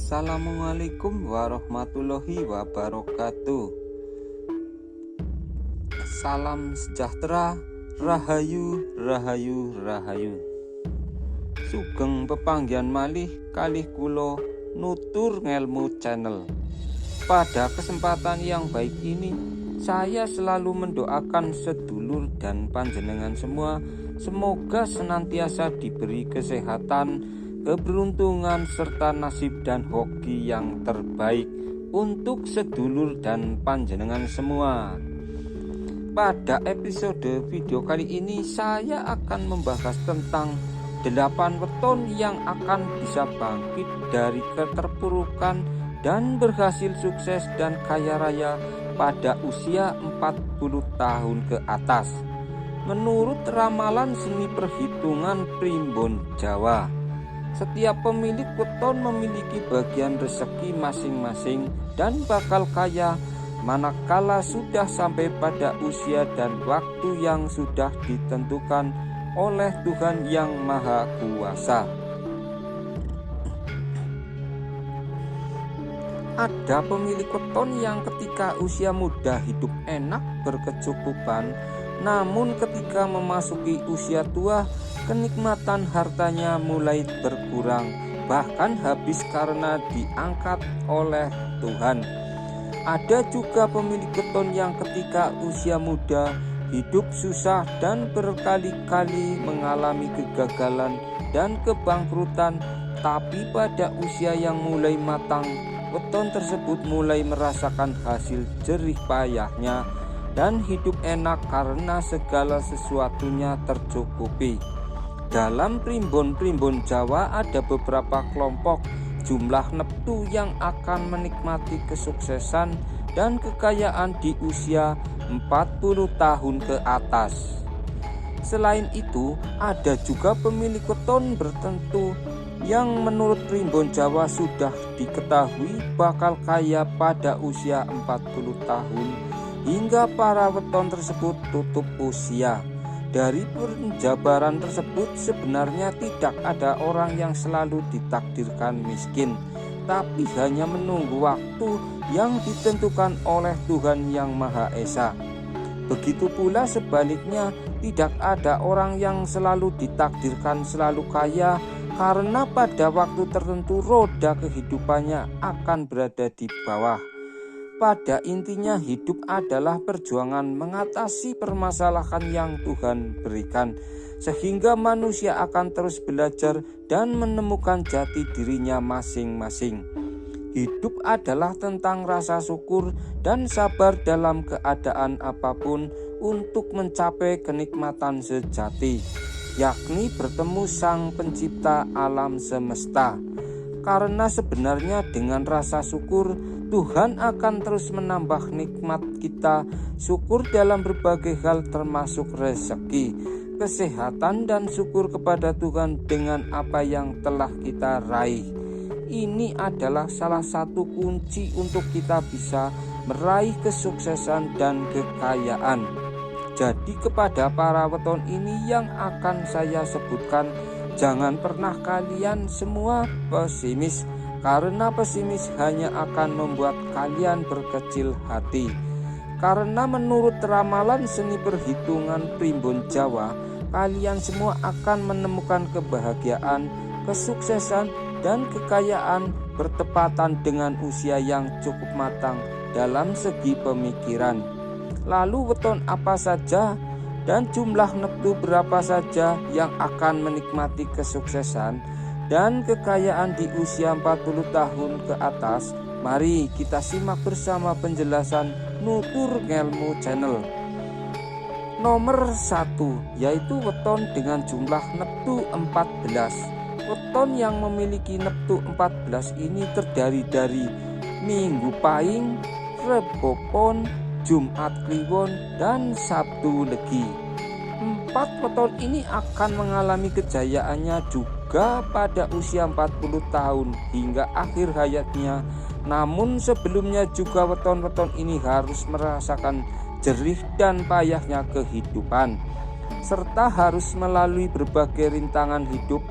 Assalamualaikum warahmatullahi wabarakatuh. Salam sejahtera, rahayu, rahayu, rahayu. Sugeng pepanggihan malih kalih kula nutur ngelmu channel. Pada kesempatan yang baik ini, saya selalu mendoakan sedulur dan panjenengan semua semoga senantiasa diberi kesehatan, keberuntungan serta nasib dan hoki yang terbaik untuk sedulur dan panjenengan semua. Pada episode video kali ini saya akan membahas tentang 8 weton yang akan bisa bangkit dari keterpurukan dan berhasil sukses dan kaya raya pada usia 40 tahun ke atas. Menurut ramalan seni perhitungan primbon Jawa, setiap pemilik weton memiliki bagian rezeki masing-masing dan bakal kaya manakala sudah sampai pada usia dan waktu yang sudah ditentukan oleh Tuhan Yang Maha Kuasa. Ada pemilik weton yang ketika usia muda hidup enak berkecukupan, namun ketika memasuki usia tua kenikmatan hartanya mulai berkurang, bahkan habis karena diangkat oleh Tuhan. Ada juga pemilik weton yang ketika usia muda hidup susah dan berkali-kali mengalami kegagalan dan kebangkrutan, tapi pada usia yang mulai matang, weton tersebut mulai merasakan hasil jerih payahnya dan hidup enak karena segala sesuatunya tercukupi. Dalam primbon-primbon Jawa ada beberapa kelompok jumlah neptu yang akan menikmati kesuksesan dan kekayaan di usia 40 tahun ke atas. Selain itu, ada juga pemilik weton bertentu yang menurut primbon Jawa sudah diketahui bakal kaya pada usia 40 tahun hingga para weton tersebut tutup usia. Dari penjabaran tersebut sebenarnya tidak ada orang yang selalu ditakdirkan miskin, tapi hanya menunggu waktu yang ditentukan oleh Tuhan Yang Maha Esa. Begitu pula sebaliknya, tidak ada orang yang selalu ditakdirkan selalu kaya, karena pada waktu tertentu roda kehidupannya akan berada di bawah. Pada intinya hidup adalah perjuangan mengatasi permasalahan yang Tuhan berikan, sehingga manusia akan terus belajar dan menemukan jati dirinya masing-masing. Hidup adalah tentang rasa syukur dan sabar dalam keadaan apapun untuk mencapai kenikmatan sejati, yakni bertemu Sang Pencipta alam semesta. Karena sebenarnya dengan rasa syukur Tuhan akan terus menambah nikmat kita, syukur dalam berbagai hal termasuk rezeki, kesehatan dan syukur kepada Tuhan dengan apa yang telah kita raih. Ini adalah salah satu kunci untuk kita bisa meraih kesuksesan dan kekayaan. Jadi kepada para weton ini yang akan saya sebutkan, jangan pernah kalian semua pesimis, karena pesimis hanya akan membuat kalian berkecil hati. Karena menurut ramalan seni perhitungan primbon Jawa, kalian semua akan menemukan kebahagiaan, kesuksesan, dan kekayaan bertepatan dengan usia yang cukup matang dalam segi pemikiran. Lalu weton apa saja dan jumlah neptu berapa saja yang akan menikmati kesuksesan dan kekayaan di usia 40 tahun ke atas? Mari kita simak bersama penjelasan Nutur Ngelmu Channel. Nomor 1 yaitu weton dengan jumlah neptu 14. Weton yang memiliki neptu 14 ini terdiri dari Minggu Pahing, Rebo Pon, Jumat Kliwon, dan Sabtu Legi. 4 weton ini akan mengalami kejayaannya juga pada usia 40 tahun hingga akhir hayatnya. Namun sebelumnya juga weton-weton ini harus merasakan jerih dan payahnya kehidupan, serta harus melalui berbagai rintangan hidup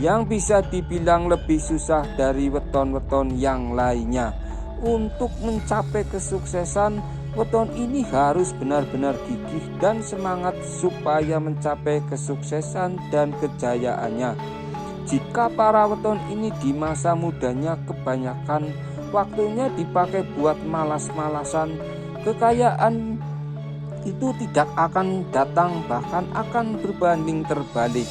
yang bisa dibilang lebih susah dari weton-weton yang lainnya. Untuk mencapai kesuksesan, weton ini harus benar-benar gigih dan semangat supaya mencapai kesuksesan dan kejayaannya. Jika para weton ini di masa mudanya kebanyakan waktunya dipakai buat malas-malasan, kekayaan itu tidak akan datang, bahkan akan berbanding terbalik.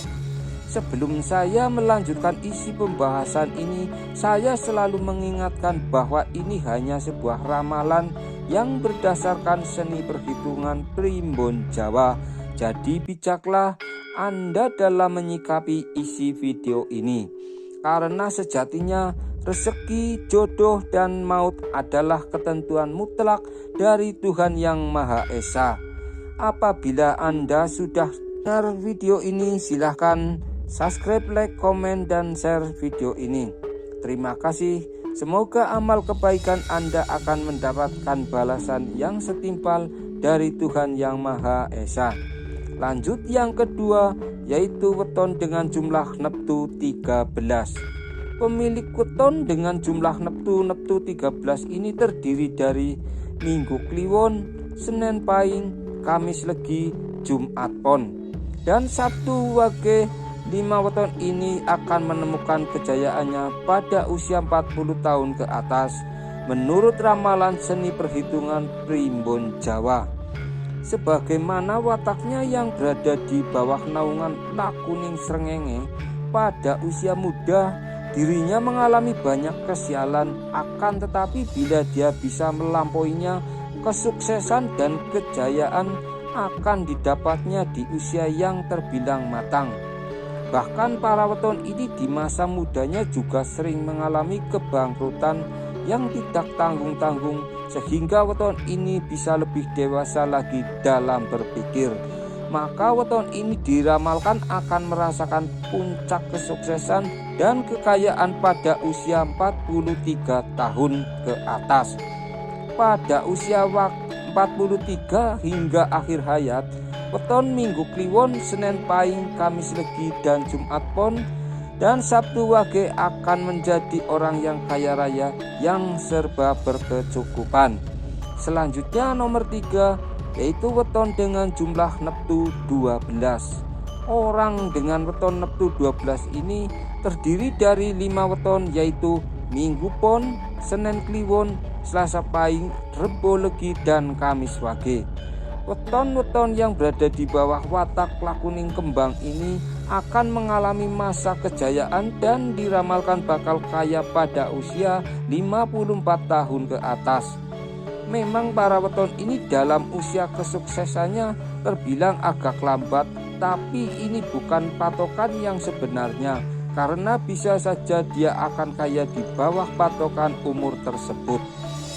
Sebelum saya melanjutkan isi pembahasan ini, saya selalu mengingatkan bahwa ini hanya sebuah ramalan yang berdasarkan seni perhitungan primbon Jawa. Jadi bijaklah Anda dalam menyikapi isi video ini, karena sejatinya rezeki, jodoh, dan maut adalah ketentuan mutlak dari Tuhan Yang Maha Esa. Apabila Anda sudah dengar video ini, silahkan subscribe, like, komen, dan share video ini. Terima kasih. Semoga amal kebaikan Anda akan mendapatkan balasan yang setimpal dari Tuhan Yang Maha Esa. Lanjut yang kedua, yaitu weton dengan jumlah neptu 13. Pemilik weton dengan jumlah neptu 13 ini terdiri dari Minggu Kliwon, Senin Pahing, Kamis Legi, Jumat Pon, dan Sabtu Wage. 5 weton ini akan menemukan kejayaannya pada usia 40 tahun ke atas menurut ramalan seni perhitungan primbon Jawa. Sebagaimana wataknya yang berada di bawah naungan Lakuning Srengenge, pada usia muda dirinya mengalami banyak kesialan, akan tetapi bila dia bisa melampauinya, kesuksesan dan kejayaan akan didapatnya di usia yang terbilang matang. Bahkan para weton ini di masa mudanya juga sering mengalami kebangkrutan yang tidak tanggung-tanggung, sehingga weton ini bisa lebih dewasa lagi dalam berpikir. Maka weton ini diramalkan akan merasakan puncak kesuksesan dan kekayaan pada usia 43 tahun ke atas. Pada usia 43 hingga akhir hayat, weton Minggu Kliwon, Senin Pahing, Kamis Legi, dan Jumat Pon, dan Sabtu Wage akan menjadi orang yang kaya raya yang serba berkecukupan. Selanjutnya nomor 3, yaitu weton dengan jumlah neptu 12. Orang dengan weton neptu 12 ini terdiri dari 5 weton, yaitu Minggu Pon, Senin Kliwon, Selasa Pahing, Rebo Legi, dan Kamis Wage. Weton-weton yang berada di bawah watak Lakuning Kembang ini akan mengalami masa kejayaan dan diramalkan bakal kaya pada usia 54 tahun ke atas. Memang para weton ini dalam usia kesuksesannya terbilang agak lambat, tapi ini bukan patokan yang sebenarnya, karena bisa saja dia akan kaya di bawah patokan umur tersebut.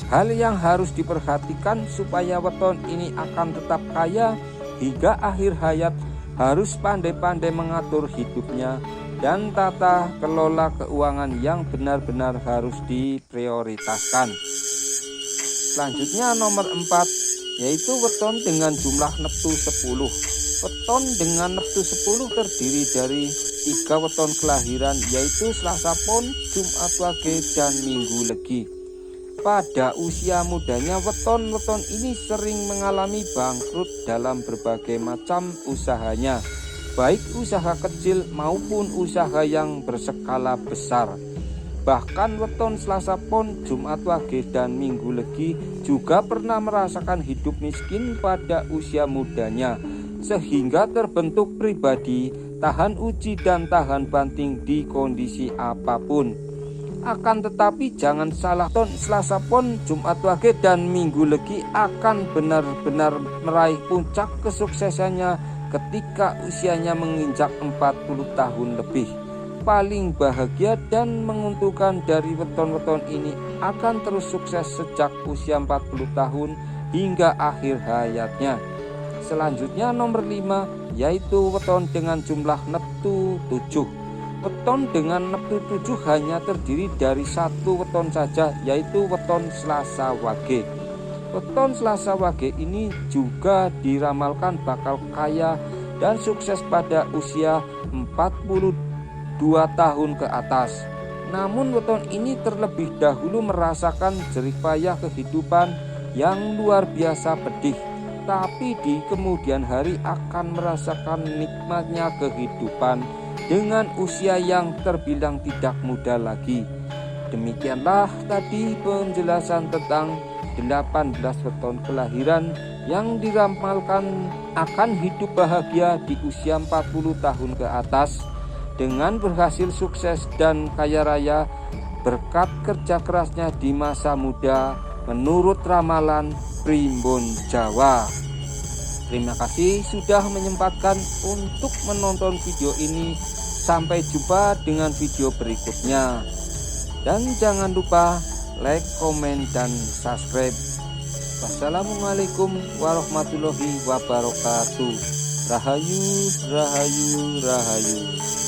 Hal yang harus diperhatikan supaya weton ini akan tetap kaya hingga akhir hayat, harus pandai-pandai mengatur hidupnya dan tata kelola keuangan yang benar-benar harus diprioritaskan. Selanjutnya nomor 4, yaitu weton dengan jumlah neptu 10. Weton dengan neptu 10 terdiri dari 3 weton kelahiran, yaitu Selasa Pon, Jumat Wage, dan Minggu Legi. Pada usia mudanya, weton-weton ini sering mengalami bangkrut dalam berbagai macam usahanya, baik usaha kecil maupun usaha yang berskala besar. Bahkan weton Selasa Pon, Jumat Wage, dan Minggu Legi juga pernah merasakan hidup miskin pada usia mudanya, sehingga terbentuk pribadi tahan uji dan tahan banting di kondisi apapun. Akan tetapi jangan salah, weton Selasa Pon, Jumat Wage, dan Minggu Legi akan benar-benar meraih puncak kesuksesannya ketika usianya menginjak 40 tahun lebih. Paling bahagia dan menguntungkan dari weton-weton ini akan terus sukses sejak usia 40 tahun hingga akhir hayatnya. Selanjutnya nomor 5, yaitu weton dengan jumlah neptu 7. Weton dengan neptu 7 hanya terdiri dari 1 weton saja, yaitu weton Selasa Wage. Weton Selasa Wage ini juga diramalkan bakal kaya dan sukses pada usia 40 2 tahun ke atas. Namun weton ini terlebih dahulu merasakan jerih payah kehidupan yang luar biasa pedih, tapi di kemudian hari akan merasakan nikmatnya kehidupan dengan usia yang terbilang tidak muda lagi. Demikianlah tadi penjelasan tentang 18 weton kelahiran yang diramalkan akan hidup bahagia di usia 40 tahun ke atas dengan berhasil sukses dan kaya raya berkat kerja kerasnya di masa muda menurut ramalan Primbon Jawa. Terima kasih sudah menyempatkan untuk menonton video ini. Sampai jumpa dengan video berikutnya. Dan jangan lupa like, komen, dan subscribe. Wassalamualaikum warahmatullahi wabarakatuh. Rahayu, rahayu, rahayu.